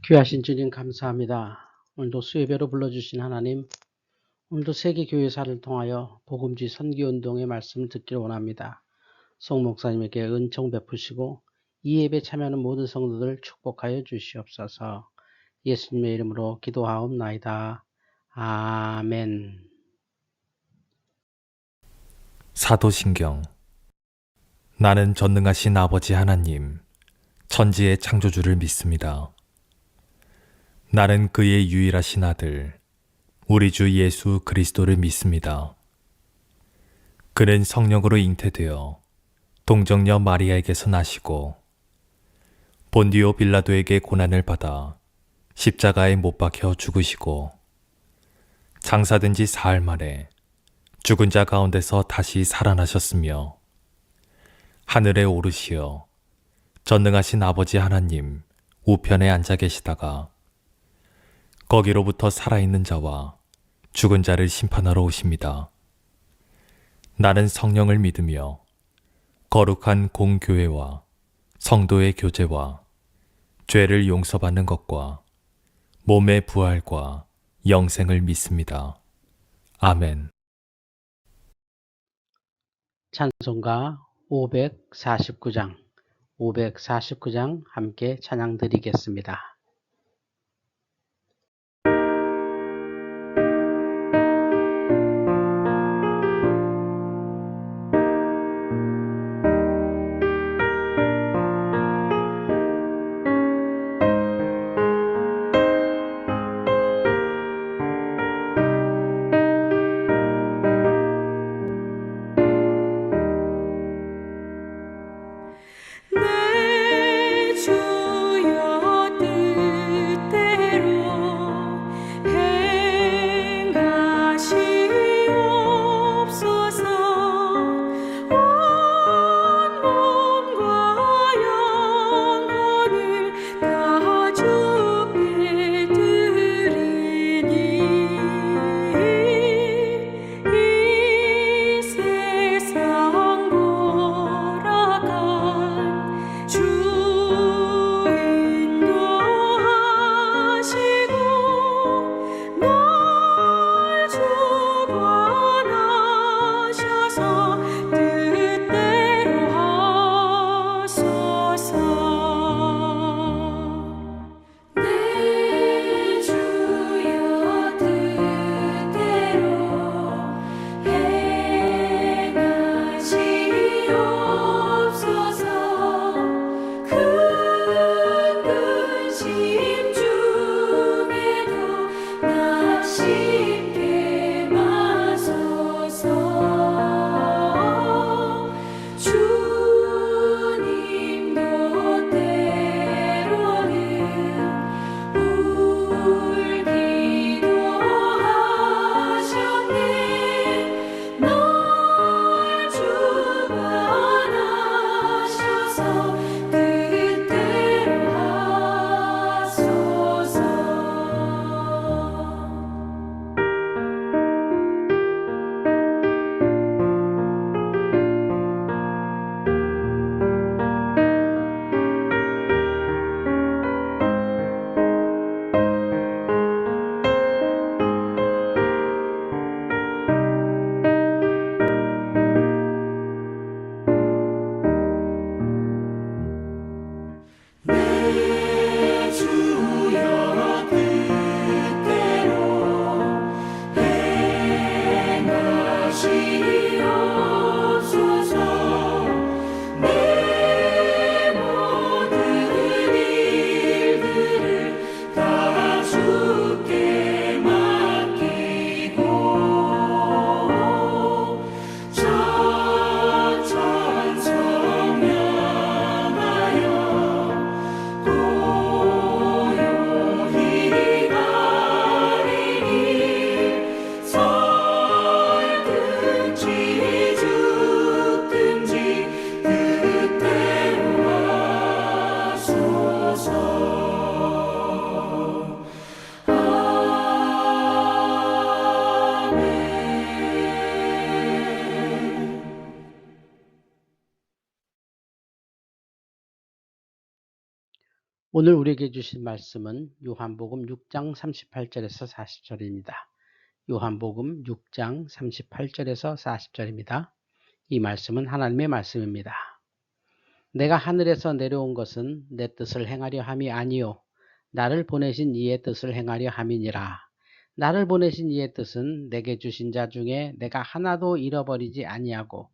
귀하신 주님 감사합니다. 오늘도 수예배로 불러주신 하나님, 오늘도 세계교회사를 통하여 복음지 선교운동의 말씀을 듣기를 원합니다. 송 목사님에게 은총 베푸시고 이 예배 참여하는 모든 성도들 축복하여 주시옵소서. 예수님의 이름으로 기도하옵나이다. 아멘. 사도신경. 나는 전능하신 아버지 하나님, 천지의 창조주를 믿습니다. 나는 그의 유일하신 아들, 우리 주 예수 그리스도를 믿습니다. 그는 성령으로 잉태되어 동정녀 마리아에게서 나시고 본디오 빌라도에게 고난을 받아 십자가에 못 박혀 죽으시고 장사된 지 사흘 만에 죽은 자 가운데서 다시 살아나셨으며 하늘에 오르시어 전능하신 아버지 하나님 우편에 앉아 계시다가 거기로부터 살아있는 자와 죽은 자를 심판하러 오십니다. 나는 성령을 믿으며 거룩한 공교회와 성도의 교제와 죄를 용서받는 것과 몸의 부활과 영생을 믿습니다. 아멘. 찬송가 549장 함께 찬양 드리겠습니다. 내 주여 뜻 오늘 우리에게 주신 말씀은 요한복음 6장 38절에서 40절입니다. 요한복음 6장 38절에서 40절입니다. 이 말씀은 하나님의 말씀입니다. 내가 하늘에서 내려온 것은 내 뜻을 행하려 함이 아니요 나를 보내신 이의 뜻을 행하려 함이니라. 나를 보내신 이의 뜻은 내게 주신 자 중에 내가 하나도 잃어버리지 아니하고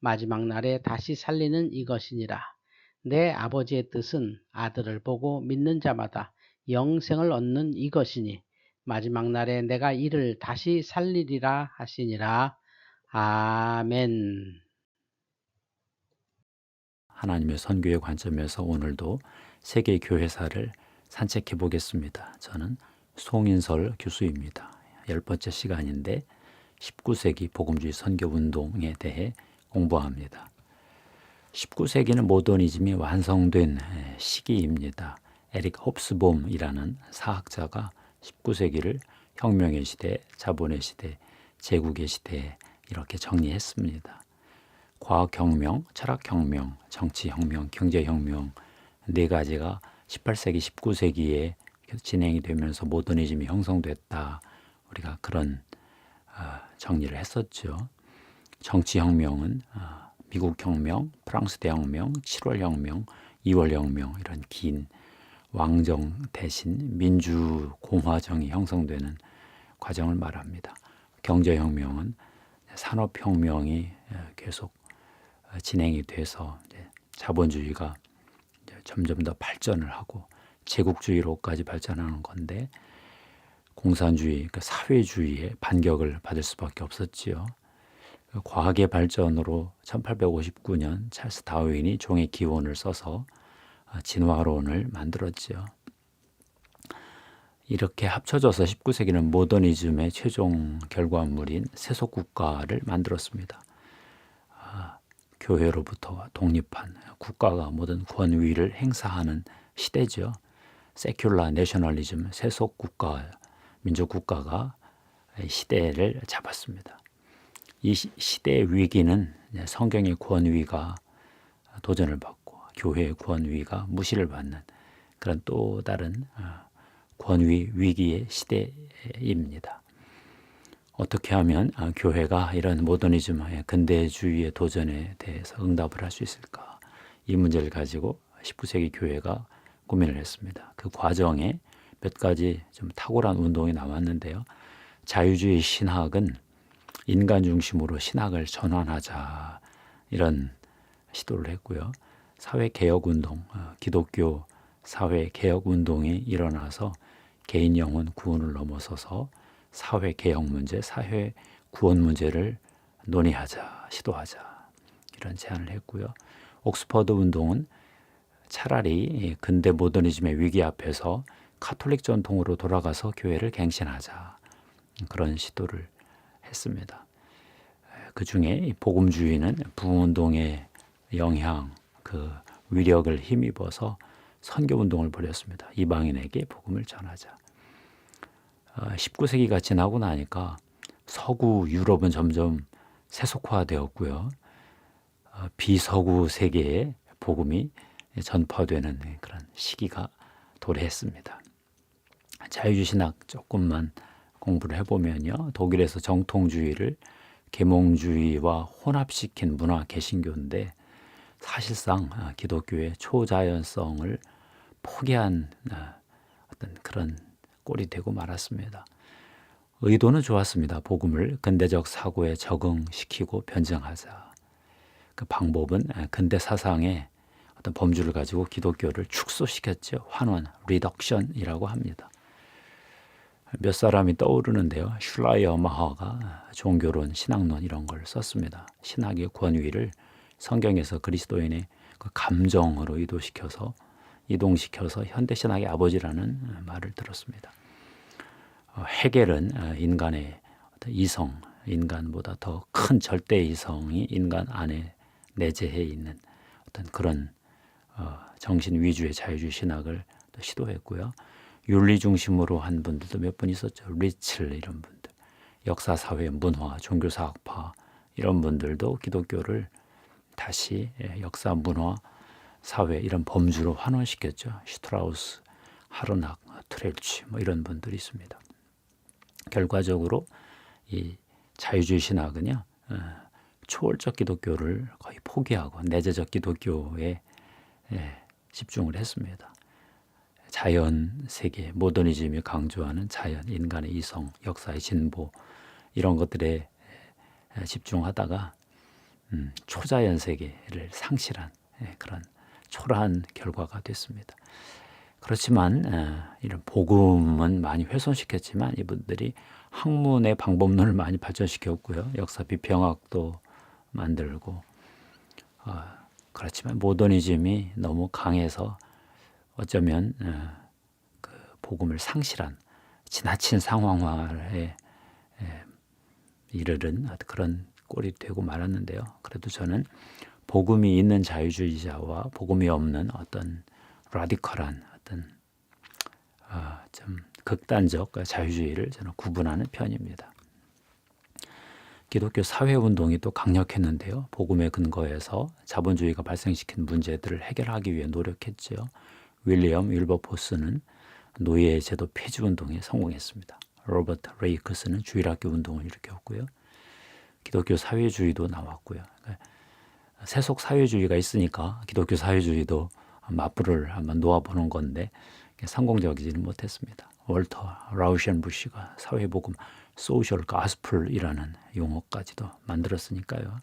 마지막 날에 다시 살리는 이것이니라. 내 아버지의 뜻은 아들을 보고 믿는 자마다 영생을 얻는 이것이니 마지막 날에 내가 이를 다시 살리리라 하시니라. 아멘. 하나님의 선교의 관점에서 오늘도 세계 교회사를 산책해 보겠습니다. 저는 송인설 교수입니다. 10번째 시간인데 19세기 복음주의 선교운동에 대해 공부합니다. 19세기는 모더니즘이 완성된 시기입니다. 에릭 홉스봄이라는 사학자가 19세기를 혁명의 시대, 자본의 시대, 제국의 시대 이렇게 정리했습니다. 과학혁명, 철학혁명, 정치혁명, 경제혁명 네 가지가 18세기, 19세기에 진행이 되면서 모더니즘이 형성됐다. 우리가 그런 정리를 했었죠. 정치혁명은 미국혁명, 프랑스 대혁명, 7월혁명, 2월혁명 이런 긴 왕정 대신 민주공화정이 형성되는 과정을 말합니다. 경제혁명은 산업혁명이 계속 진행이 돼서 자본주의가 점점 더 발전을 하고 제국주의로까지 발전하는 건데 공산주의, 그러니까 사회주의의 반격을 받을 수밖에 없었지요. 과학의 발전으로 1859년 찰스 다윈이 종의 기원을 써서 진화론을 만들었지요. 이렇게 합쳐져서 19세기는 모더니즘의 최종 결과물인 세속국가를 만들었습니다. 교회로부터 독립한 국가가 모든 권위를 행사하는 시대죠. 세큘라 내셔널리즘, 세속국가, 민족국가가 시대를 잡았습니다. 이 시대의 위기는 성경의 권위가 도전을 받고 교회의 권위가 무시를 받는 그런 또 다른 권위 위기의 시대입니다. 어떻게 하면 교회가 이런 모더니즘의 근대주의의 도전에 대해서 응답을 할 수 있을까? 이 문제를 가지고 19세기 교회가 고민을 했습니다. 그 과정에 몇 가지 좀 탁월한 운동이 나왔는데요. 자유주의 신학은 인간 중심으로 신학을 전환하자 이런 시도를 했고요. 사회개혁운동, 기독교 사회개혁운동이 일어나서 개인 영혼 구원을 넘어서서 사회개혁 문제, 사회구원 문제를 논의하자, 시도하자 이런 제안을 했고요. 옥스퍼드 운동은 차라리 근대 모더니즘의 위기 앞에서 카톨릭 전통으로 돌아가서 교회를 갱신하자 그런 시도를 했습니다. 그 중에 복음주의는 부흥운동의 영향, 그 위력을 힘입어서 선교운동을 벌였습니다. 이방인에게 복음을 전하자. 19세기가 지나고 나니까 서구 유럽은 점점 세속화되었고요. 비서구 세계에 복음이 전파되는 그런 시기가 도래했습니다. 자유주의 신학 조금만 공부를 해보면요. 독일에서 정통주의를 계몽주의와 혼합시킨 문화 개신교인데 사실상 기독교의 초자연성을 포기한 어떤 그런 꼴이 되고 말았습니다. 의도는 좋았습니다. 복음을 근대적 사고에 적응시키고 변증하자. 그 방법은 근대 사상의 어떤 범주를 가지고 기독교를 축소시켰죠. 환원, 리덕션이라고 합니다. 몇 사람이 떠오르는데요. 슐라이어마허가 종교론, 신학론 이런 걸 썼습니다. 신학의 권위를 성경에서 그리스도인의 그 감정으로 이동시켜서 현대신학의 아버지라는 말을 들었습니다. 헤겔은 인간의 이성, 인간보다 더 큰 절대 이성이 인간 안에 내재해 있는 어떤 그런 정신 위주의 자유주의 신학을 시도했고요. 윤리 중심으로 한 분들도 몇 분 있었죠. 리첼 이런 분들, 역사, 사회, 문화, 종교사학파 이런 분들도 기독교를 다시 역사, 문화, 사회 이런 범주로 환원시켰죠. 슈트라우스, 하르낙, 트렐치 뭐 이런 분들이 있습니다. 결과적으로 이 자유주의 신학은요, 초월적 기독교를 거의 포기하고 내재적 기독교에 집중을 했습니다. 자연 세계, 모더니즘이 강조하는 자연, 인간의 이성, 역사의 진보 이런 것들에 집중하다가 초자연 세계를 상실한 그런 초라한 결과가 됐습니다. 그렇지만 이런 복음은 많이 훼손시켰지만 이분들이 학문의 방법론을 많이 발전시켰고요. 역사 비평학도 만들고 그렇지만 모더니즘이 너무 강해서 어쩌면 그 복음을 상실한 지나친 상황화에 이르는 그런 꼴이 되고 말았는데요. 그래도 저는 복음이 있는 자유주의자와 복음이 없는 어떤 라디컬한 어떤 좀 극단적 자유주의를 저는 구분하는 편입니다. 기독교 사회운동이 또 강력했는데요. 복음에 근거해서 자본주의가 발생시킨 문제들을 해결하기 위해 노력했죠. 윌리엄 윌버포스는 노예제도 폐지운동에 성공했습니다. 로버트 레이크스는 주일학교 운동을 일으켰고요. 기독교 사회주의도 나왔고요. 세속 사회주의가 있으니까 기독교 사회주의도 맞불을 한번 놓아보는 건데 성공적이지는 못했습니다. 월터 라우셴부시가 사회복음 소셜 가스플이라는 용어까지도 만들었으니까요.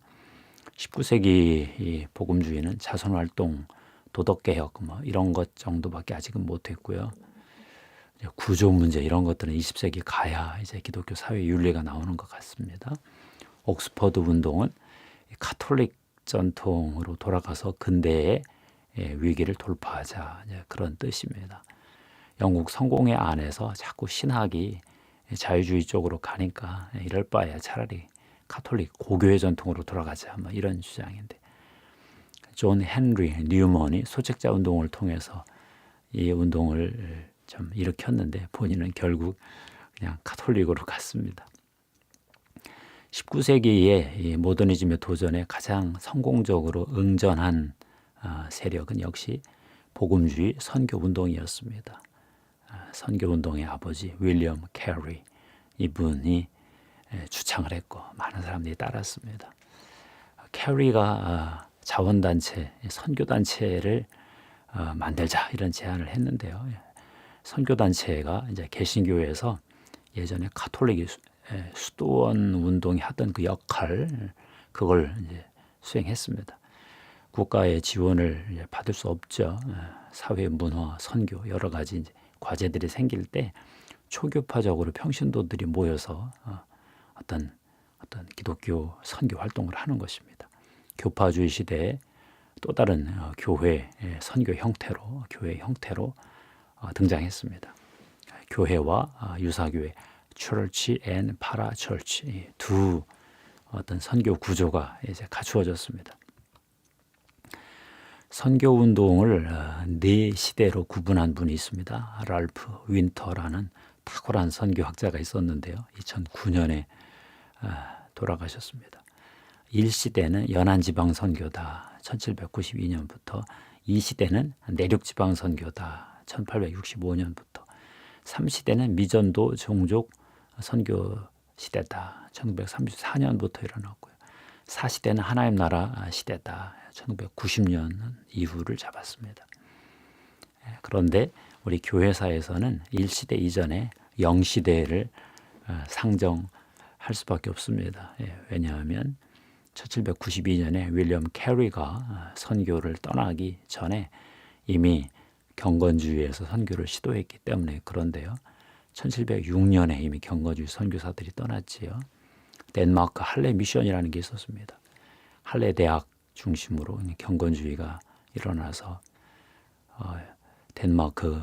19세기 이 복음주의는 자선활동, 도덕개혁 뭐 이런 것 정도밖에 아직은 못했고요. 구조 문제 이런 것들은 20세기 가야 이제 기독교 사회 윤리가 나오는 것 같습니다. 옥스퍼드 운동은 카톨릭 전통으로 돌아가서 근대의 위기를 돌파하자 그런 뜻입니다. 영국 성공회 안에서 자꾸 신학이 자유주의 쪽으로 가니까 이럴 바에야 차라리 카톨릭 고교회 전통으로 돌아가자 뭐 이런 주장인데 존 헨리 뉴먼이 소책자 운동을 통해서 이 운동을 좀 일으켰는데 본인은 결국 그냥 카톨릭으로 갔습니다. 19세기의 이 모더니즘의 도전에 가장 성공적으로 응전한 세력은 역시 복음주의 선교운동이었습니다. 선교운동의 아버지 윌리엄 캐리 이분이 주창을 했고 많은 사람들이 따랐습니다. 캐리가 자원단체, 선교단체를 만들자 이런 제안을 했는데요. 선교단체가 이제 개신교에서 예전에 카톨릭이 수도원 운동이 하던 그 역할 그걸 이제 수행했습니다. 국가의 지원을 받을 수 없죠. 사회, 문화, 선교 여러 가지 이제 과제들이 생길 때 초교파적으로 평신도들이 모여서 어떤 기독교 선교 활동을 하는 것입니다. 교파주의 시대에 또 다른 교회 선교 형태로 교회 형태로 등장했습니다. 교회와 유사교회 Church and Parachurch 두 어떤 선교 구조가 이제 갖추어졌습니다. 선교 운동을 네 시대로 구분한 분이 있습니다. 랄프 윈터라는 탁월한 선교학자가 있었는데요. 2009년에 돌아가셨습니다. 1시대는 연안지방 선교다. 1792년부터 2시대는 내륙지방 선교다. 1865년부터 3시대는 미전도 종족 선교 시대다. 1934년부터 일어났고요. 4시대는 하나님 나라 시대다. 1990년 이후를 잡았습니다. 그런데 우리 교회사에서는 1시대 이전에 0시대를 상정할 수밖에 없습니다. 왜냐하면 1792년에 윌리엄 캐리가 선교를 떠나기 전에 이미 경건주의에서 선교를 시도했기 때문에 그런데요. 1706년에 이미 경건주의 선교사들이 떠났지요. 덴마크 할레 미션이라는 게 있었습니다. 할레 대학 중심으로 경건주의가 일어나서 덴마크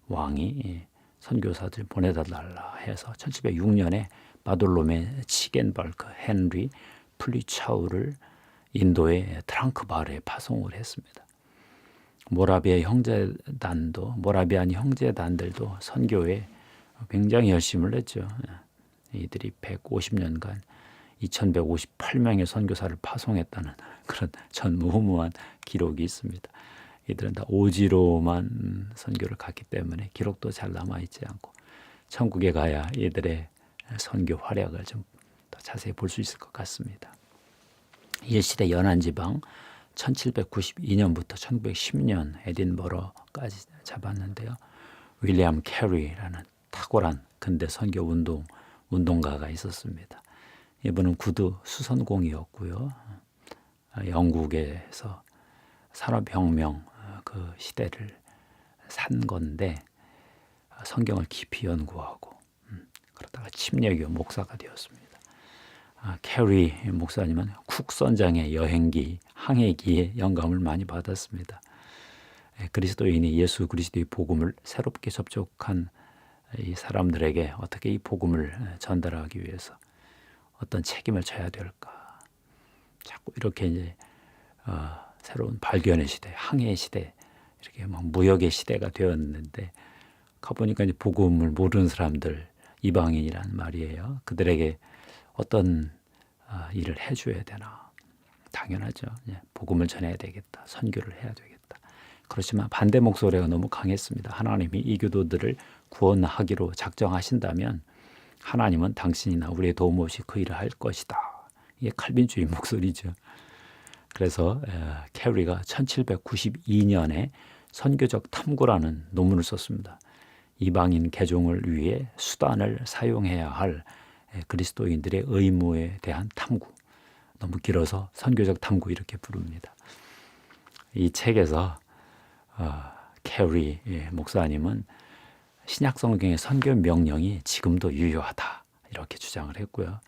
왕이 선교사들 보내다 달라 해서 1706년에 바돌로메 치겐발크 헨리 플리차우를 인도의 트랑크바르에 파송을 했습니다. 모라비안 형제단들도 선교에 굉장히 열심을 했죠. 이들이 150년간 2158명의 선교사를 파송했다는 그런 전무후무한 기록이 있습니다. 이들은 다 오지로만 선교를 갔기 때문에 기록도 잘 남아있지 않고 천국에 가야 이들의 선교 활약을 좀 더 자세히 볼 수 있을 것 같습니다. 일시대 연안지방 1792년부터 1910년 에딘버러까지 잡았는데요. 윌리엄 캐리라는 탁월한 근대 선교 운동가가 있었습니다. 이분은 구두 수선공이었고요. 영국에서 산업혁명 그 시대를 산 건데 성경을 깊이 연구하고 그러다가 침례교 목사가 되었습니다. 캐리 목사님은 쿡 선장의 여행기, 항해기에 영감을 많이 받았습니다. 그리스도인이 예수 그리스도의 복음을 새롭게 접촉한 이 사람들에게 어떻게 이 복음을 전달하기 위해서 어떤 책임을 져야 될까? 자꾸 이렇게 이제 새로운 발견의 시대, 항해의 시대, 이렇게 막 무역의 시대가 되었는데 가보니까 이제 복음을 모르는 사람들, 이방인이란 말이에요. 그들에게 어떤 일을 해줘야 되나? 당연하죠. 복음을 전해야 되겠다. 선교를 해야 되겠다. 그렇지만 반대 목소리가 너무 강했습니다. 하나님이 이 교도들을 구원하기로 작정하신다면 하나님은 당신이나 우리의 도움 없이 그 일을 할 것이다. 이게 칼빈주의 목소리죠. 그래서 캐리가 1792년에 선교적 탐구라는 논문을 썼습니다. 이방인 개종을 위해 수단을 사용해야 할 그리스도인들의 의무에 대한 탐구. 너무 길어서 선교적 탐구 이렇게 부릅니다. 이 책에서 캐리 목사님은 신약 성경의 선교 명령이 지금도 유효하다 이렇게 주장을 했고요.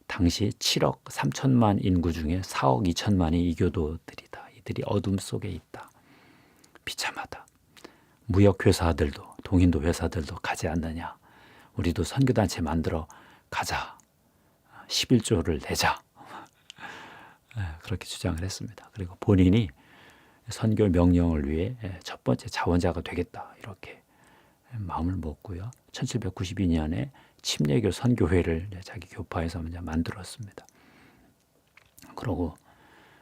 당시 7억 3천만 인구 중에 4억 2천만이 이교도들이다. 이들이 어둠 속에 있다. 비참하다. 무역회사들도 동인도 회사들도 가지 않느냐. 우리도 선교단체 만들어 가자. 11조를 내자. 그렇게 주장을 했습니다. 그리고 본인이 선교 명령을 위해 첫 번째 자원자가 되겠다. 이렇게 마음을 먹고요. 1792년에 침례교 선교회를 자기 교파에서 먼저 만들었습니다. 그러고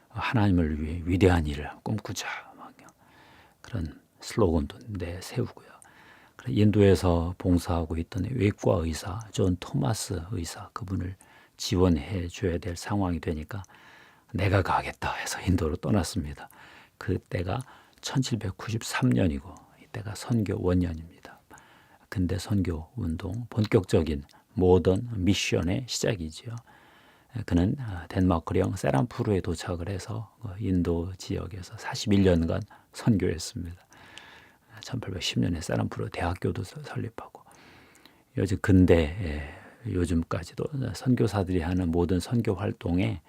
하나님을 위해 위대한 일을 꿈꾸자. 그런 슬로건도 내세우고요. 인도에서 봉사하고 있던 외과 의사 존 토마스 의사 그분을 지원해 줘야 될 상황이 되니까 내가 가겠다 해서 인도로 떠났습니다. 그때가 1793년이고 이때가 선교 원년입니다. 근대 선교 운동 본격적인 모던 미션의 시작이지요. 그는 덴마크령 세란푸르에 도착을 해서 인도 지역에서 41년간 선교했습니다. 1810년에 세란푸르 대학교도 설립하고 요즘 근대 요즘까지도 선교사들이 하는 모든 선교 활동의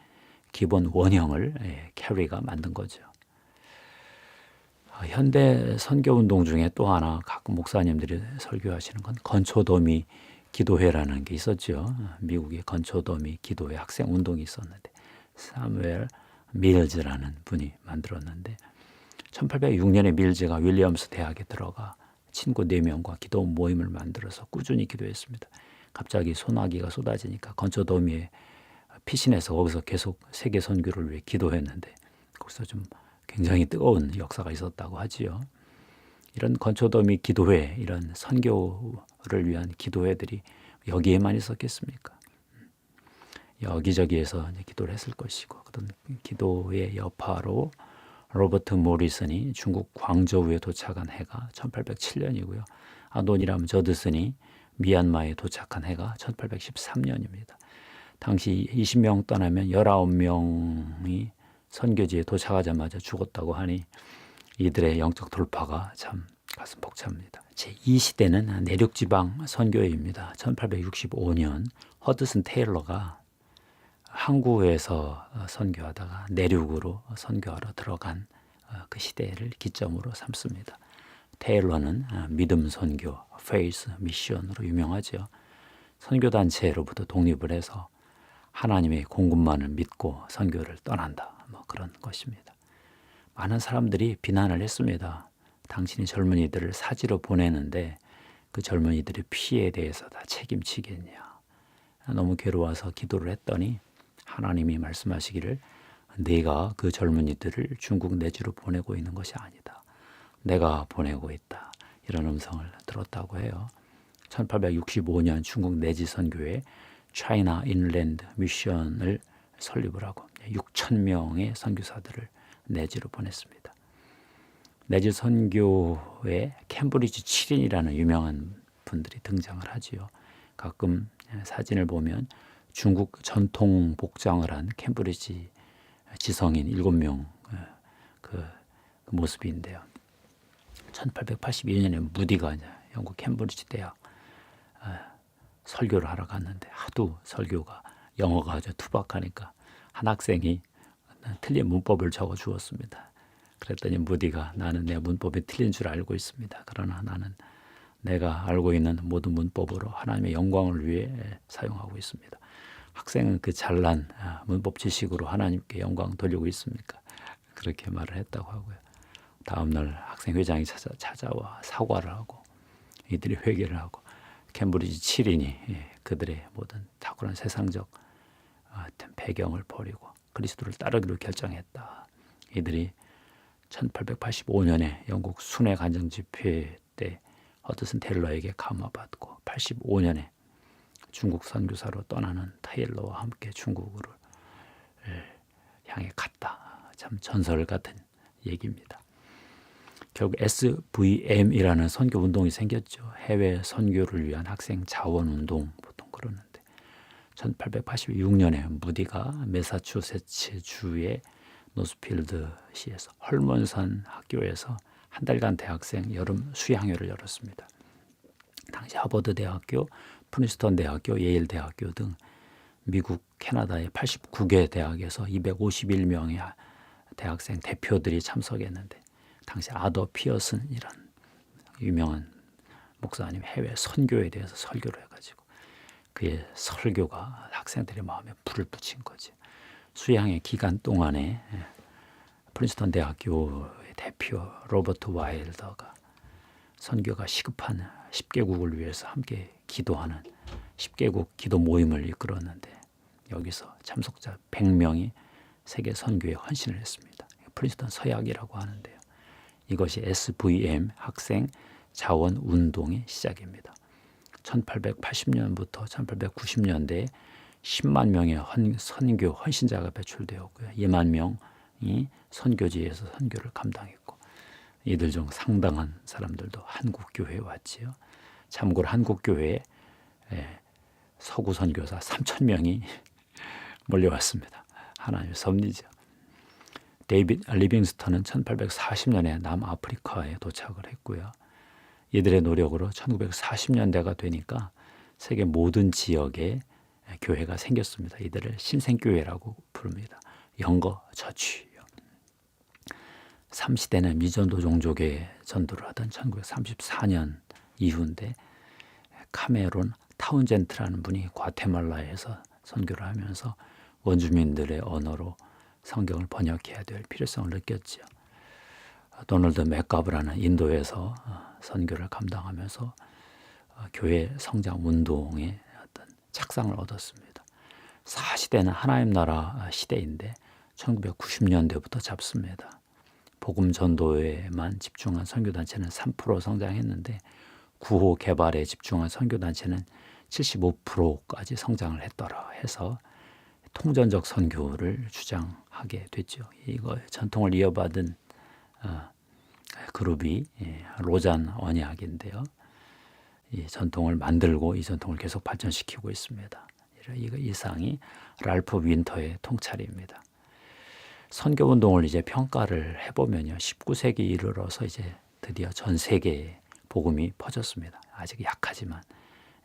기본 원형을 캐리가 만든 거죠. 현대 선교 운동 중에 또 하나 가끔 목사님들이 설교하시는 건 건초더미 기도회라는 게 있었죠. 미국의 건초더미 기도회 학생 운동이 있었는데 사무엘 밀즈라는 분이 만들었는데 1806년에 밀즈가 윌리엄스 대학에 들어가 친구 4명과 기도 모임을 만들어서 꾸준히 기도했습니다. 갑자기 소나기가 쏟아지니까 건초더미에 피신해서 거기서 계속 세계 선교를 위해 기도했는데 거기서 좀 굉장히 뜨거운 역사가 있었다고 하지요. 이런 건초더미 기도회, 이런 선교를 위한 기도회들이 여기에만 있었겠습니까? 여기저기에서 기도를 했을 것이고 그런 기도의 여파로 로버트 모리슨이 중국 광저우에 도착한 해가 1807년이고요. 아도니람 저드슨이 미얀마에 도착한 해가 1813년입니다. 당시 20명 떠나면 19명이 선교지에 도착하자마자 죽었다고 하니 이들의 영적 돌파가 참 가슴 벅찹니다. 제2시대는 내륙지방 선교회입니다. 1865년 허드슨 테일러가 항구에서 선교하다가 내륙으로 선교하러 들어간 그 시대를 기점으로 삼습니다. 테일러는 믿음 선교, 페이스 미션으로 유명하죠. 선교단체로부터 독립을 해서 하나님의 공급만을 믿고 선교를 떠난다. 그런 것입니다. 많은 사람들이 비난을 했습니다. 당신이 젊은이들을 사지로 보내는데 그 젊은이들의 피해에 대해서 다 책임지겠냐. 너무 괴로워서 기도를 했더니 하나님이 말씀하시기를 네가 그 젊은이들을 중국 내지로 보내고 있는 것이 아니다. 내가 보내고 있다. 이런 음성을 들었다고 해요. 1865년 중국 내지 선교회 차이나 인랜드 미션을 설립을 하고 6천 명의 선교사들을 내지로 보냈습니다. 내지 선교에 캠브리지 7인이라는 유명한 분들이 등장을 하지요. 가끔 사진을 보면 중국 전통 복장을 한 캠브리지 지성인 7명 그 모습인데요. 1882년에 무디가 영국 캠브리지 대학 설교를 하러 갔는데 하도 설교가 영어가 아주 투박하니까 한 학생이 틀린 문법을 적어 주었습니다. 그랬더니 무디가 나는 내 문법이 틀린 줄 알고 있습니다. 그러나 나는 내가 알고 있는 모든 문법으로 하나님의 영광을 위해 사용하고 있습니다. 학생은 그 잘난 문법 지식으로 하나님께 영광 돌리고 있습니까? 그렇게 말을 했다고 하고요. 다음날 학생 회장이 찾아와 사과를 하고 이들이 회개를 하고 캠브리지 7인이 그들의 모든 탁월한 세상적 배경을 버리고 그리스도를 따르기로 결정했다. 이들이 1885년에 영국 순회 간정 집회 때 허드슨 테일러에게 감화받고 85년에 중국 선교사로 떠나는 테일러와 함께 중국을 향해 갔다. 참 전설 같은 얘기입니다. 결국 SVM이라는 선교 운동이 생겼죠. 해외 선교를 위한 학생 자원 운동 보통 그러는데 1886년에 무디가 매사추세츠 주의 노스필드시에서 헐먼산 학교에서 한 달간 대학생 여름 수양회를 열었습니다. 당시 하버드 대학교, 프린스턴 대학교, 예일 대학교 등 미국, 캐나다의 89개 대학에서 251명의 대학생 대표들이 참석했는데 당시 아더 피어슨이란 유명한 목사님 해외 선교에 대해서 설교를 해가지고 그의 설교가 학생들의 마음에 불을 붙인 거지. 수양의 기간 동안에 프린스턴 대학교의 대표 로버트 와일더가 선교가 시급한 10개국을 위해서 함께 기도하는 10개국 기도 모임을 이끌었는데 여기서 참석자 100명이 세계 선교에 헌신을 했습니다. 프린스턴 서약이라고 하는데요. 이것이 SVM 학생 자원 운동의 시작입니다. 1880년부터 1890년대에 10만 명의 선교 헌신자가 배출되었고요. 2만 명이 선교지에서 선교를 감당했고 이들 중 상당한 사람들도 한국교회에 왔지요. 참고로 한국교회에 서구 선교사 3천 명이 몰려왔습니다. 하나님의 섭리죠. 데이빗 리빙스턴은 1840년에 남아프리카에 도착을 했고요. 이들의 노력으로 1940년대가 되니까 세계 모든 지역에 교회가 생겼습니다. 이들을 신생교회라고 부릅니다. 영거 처치요. 3시대는 미전도 종족의 전도를 하던 1934년 이후인데 카메론 타운젠트라는 분이 과테말라에서 선교를 하면서 원주민들의 언어로 성경을 번역해야 될 필요성을 느꼈죠. 도널드 맥가브라는 인도에서 선교를 감당하면서 교회 성장 운동의 어떤 착상을 얻었습니다. 4시대는 하나님 나라 시대인데 1990년대부터 잡습니다. 복음 전도에만 집중한 선교단체는 3% 성장했는데 구호 개발에 집중한 선교단체는 75%까지 성장을 했더라 해서 통전적 선교를 주장하게 됐죠. 이거 전통을 이어받은 그룹이 로잔 언약인데요. 이 전통을 만들고 이 전통을 계속 발전시키고 있습니다. 이 이상이 랄프 윈터의 통찰입니다. 선교 운동을 이제 평가를 해보면요, 19세기 이르러서 이제 드디어 전 세계에 복음이 퍼졌습니다. 아직 약하지만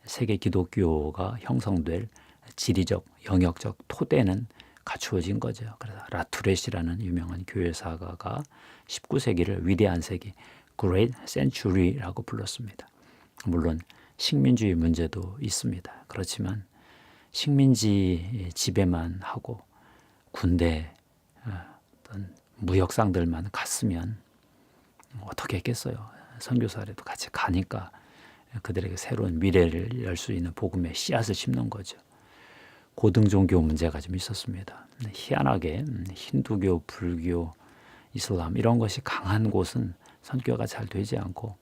세계 기독교가 형성될 지리적, 영역적 토대는 갖추어진 거죠. 그래서 라투렛이라는 유명한 교회사가가 19세기를 위대한 세기, Great Century라고 불렀습니다. 물론 식민주의 문제도 있습니다. 그렇지만 식민지 지배만 하고 군대 어떤 무역상들만 갔으면 어떻게 했겠어요. 선교사라도 같이 가니까 그들에게 새로운 미래를 열 수 있는 복음의 씨앗을 심는 거죠. 고등종교 문제가 좀 있었습니다. 희한하게 힌두교, 불교, 이슬람 이런 것이 강한 곳은 선교가 잘 되지 않고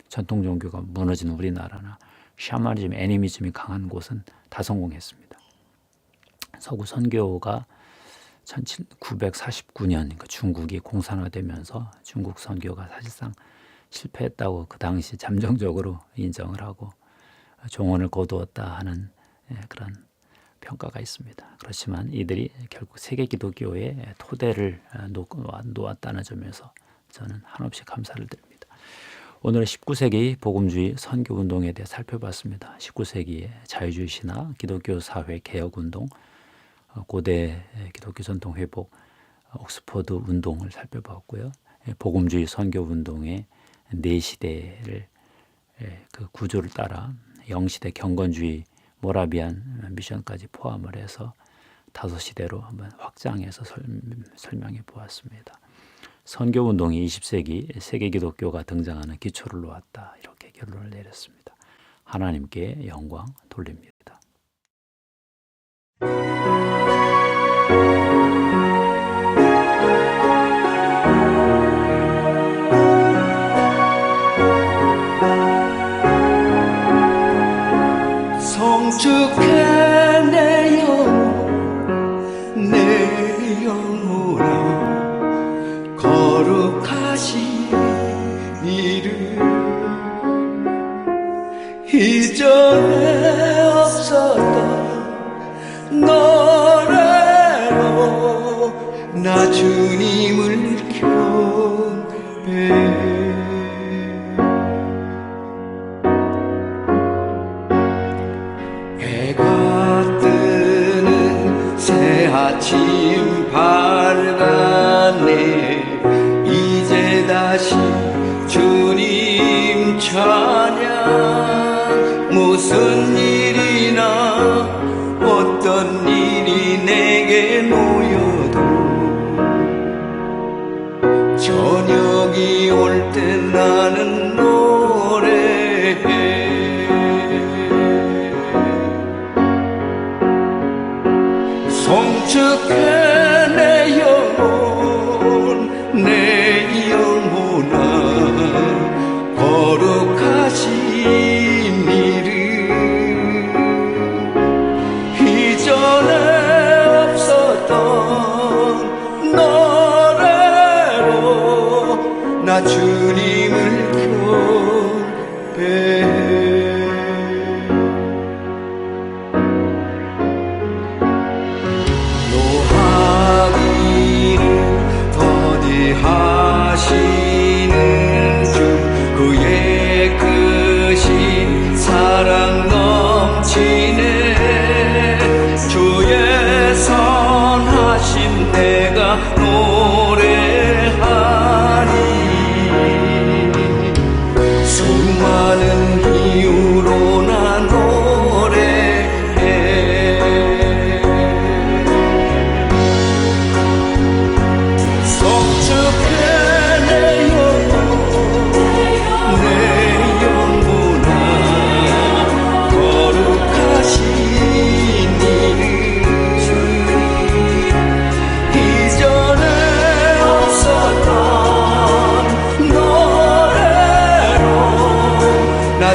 전통 종교가 무너진 우리나라나 샤머니즘, 애니미즘이 강한 곳은 다 성공했습니다. 서구 선교가 1949년 그러니까 중국이 공산화되면서 중국 선교가 사실상 실패했다고 그 당시 잠정적으로 인정을 하고 종언을 거두었다 하는 그런 평가가 있습니다. 그렇지만 이들이 결국 세계 기독교의 토대를 놓았다는 점에서 저는 한없이 감사를 드립니다. 오늘 19세기 복음주의 선교운동에 대해 살펴봤습니다. 19세기의 자유주의 신화, 기독교 사회 개혁운동, 고대 기독교 전통 회복, 옥스퍼드 운동을 살펴봤고요. 복음주의 선교운동의 네 시대를 그 구조를 따라 영시대 경건주의 모라비안 미션까지 포함을 해서 5시대로 한번 확장해서 설명해 보았습니다. 선교운동이 20세기 세계 기독교가 등장하는 기초를 놓았다. 이렇게 결론을 내렸습니다. 하나님께 영광 돌립니다. 성축해 내 영혼아 거룩하신 이름 이전에 없었던 노래로 나 주님을 경배해. 아침 밝았네. 이제 다시 주님 찬양. 무슨 일이나 어떤 일이 내게 놓여도 저녁이 올 때 나는 노래해. 성축해 내 영혼 내 영혼아 거룩하신 이름 이전에 없었던 노래로 나 주님을 경배해. 하시는 주 그의 크신 사랑 넘치네. 주의 선하심 내가 노래하니 수많은 이유로 나 노래해. 성축해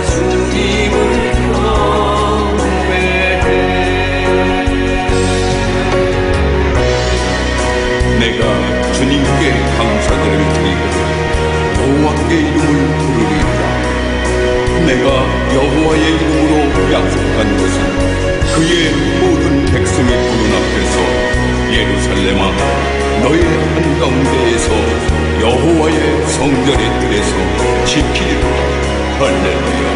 주님을 경배해. 내가 주님께 감사드릴 드리고 여호와께 이름을 부르리라. 내가 여호와의 이름으로 약속한 것은 그의 모든 백성의 보는 앞에서 예루살렘아 너의 한가운데에서 여호와의 성전의 뜰에서 지키리라. 할렐루야.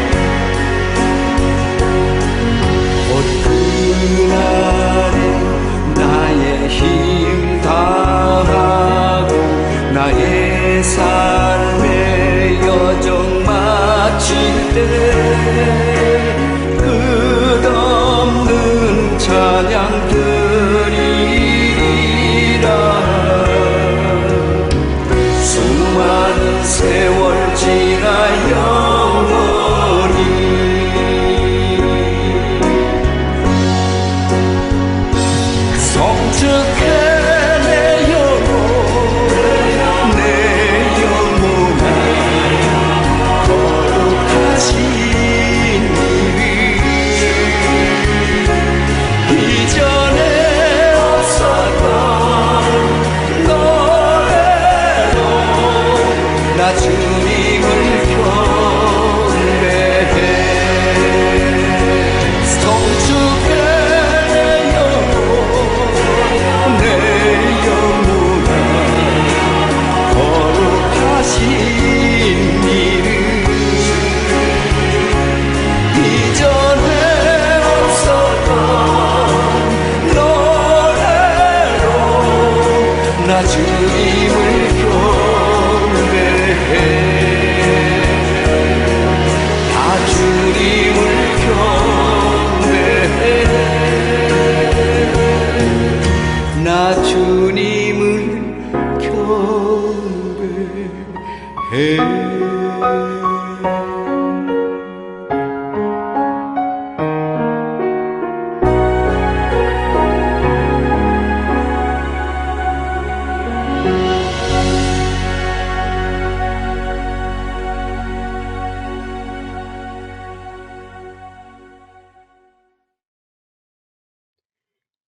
그날에 나의 힘 다하고 나의 삶의 여정 마칠 때 끝없는 찬양 드리리라. 수많은 세월 지나 영원히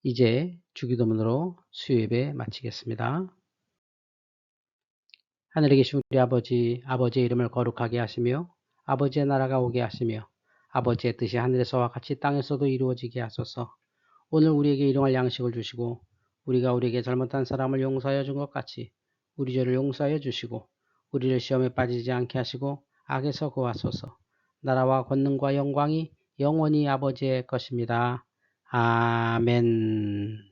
이제 주기도문으로 수요예배 마치겠습니다. 하늘에 계신 우리 아버지, 아버지의 이름을 거룩하게 하시며 아버지의 나라가 오게 하시며 아버지의 뜻이 하늘에서와 같이 땅에서도 이루어지게 하소서. 오늘 우리에게 일용할 양식을 주시고 우리가 우리에게 잘못한 사람을 용서하여 준 것 같이 우리 죄를 용서하여 주시고 우리를 시험에 빠지지 않게 하시고 악에서 구하소서. 나라와 권능과 영광이 영원히 아버지의 것입니다. 아멘.